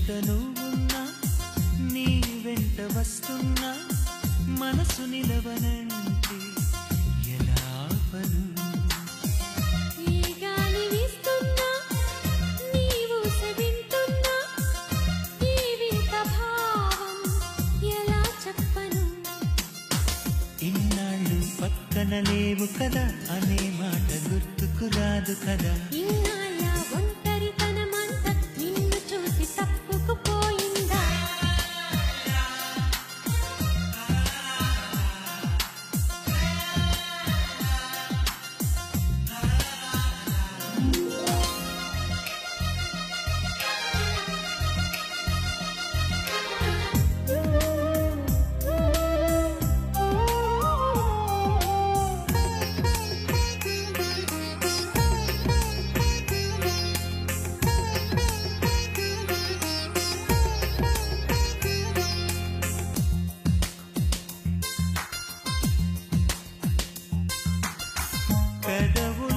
చోట నువ్వున్నా నీ వెంట వస్తున్నా మనసు నిలవనంటే ఎలా ఆపను ఈ గాలి వీస్తున్నా నీవు సెవింటున్నా ఈ వింత భావం ఎలా చెప్పను ఇన్నాళ్ళు పక్కన లేవు కదా అనే మాట గుర్తుకు రాదు కదా ఇన్నాళ్ళ ఒంటరితనమంతా నిన్ను చూసి తప్పుకుపోయిందా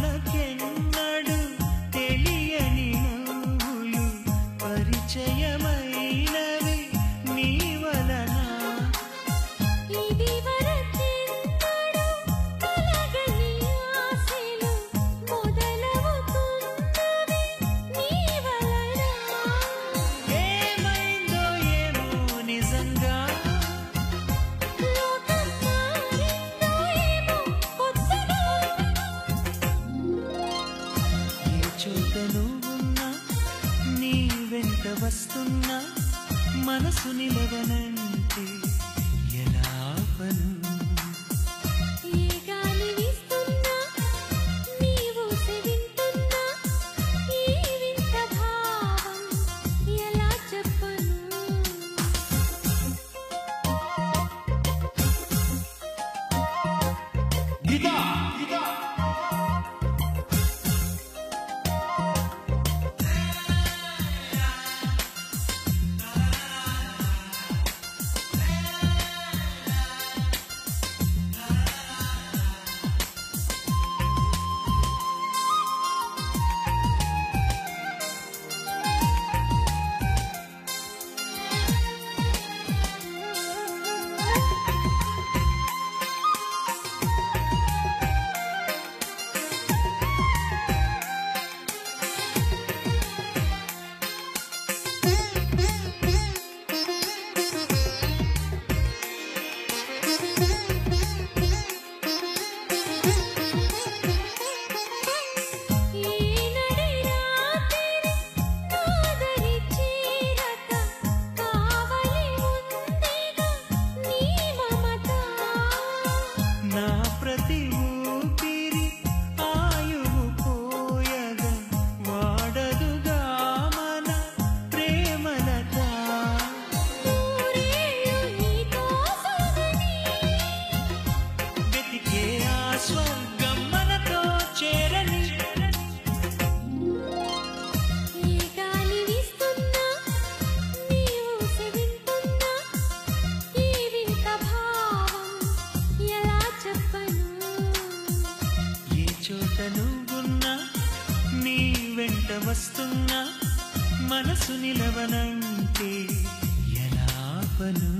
పెదవులకెన్నడు తెలియని నువ్వులు పరిచయమైనవి నీ వలన ఇది వరకెన్నడూ కలగని ఆశలు మొదలవుతున్నవి నీ వలన ఏమైందో ఏమో నిజంగా లోకం మారిందో ఏమో కొత్తగా ఏ చోట నువ్వున్నా నీ వెంట వస్తున్నా మనసు నిలవనంటే ఎలా ఆపను ఈ గాలి వీస్తున్నా నీవు సెవింటున్నా ఈ వింత భావం ఎలా చెప్పను ఈనడి రాత్రి నాదరి చీరక కావలి ఉందిగా నీ మమత నా ప్రతి ఊపిరి ఆయువు పోయగా వాడదుగా మన ప్రేమలత నూరేళ్ళు నీతో సాగని వెతికే ఆ స్వర్గం మనతో చేరని ఈ గాలి వీస్తున్నా నీవు సెవింటున్నా ఈ వింత భావం ఎలా చెప్పను ఏ చోట నువ్వున్నా నీ వెంట వస్తున్నా మనసు నిలవనంటే ఎలా ఆపను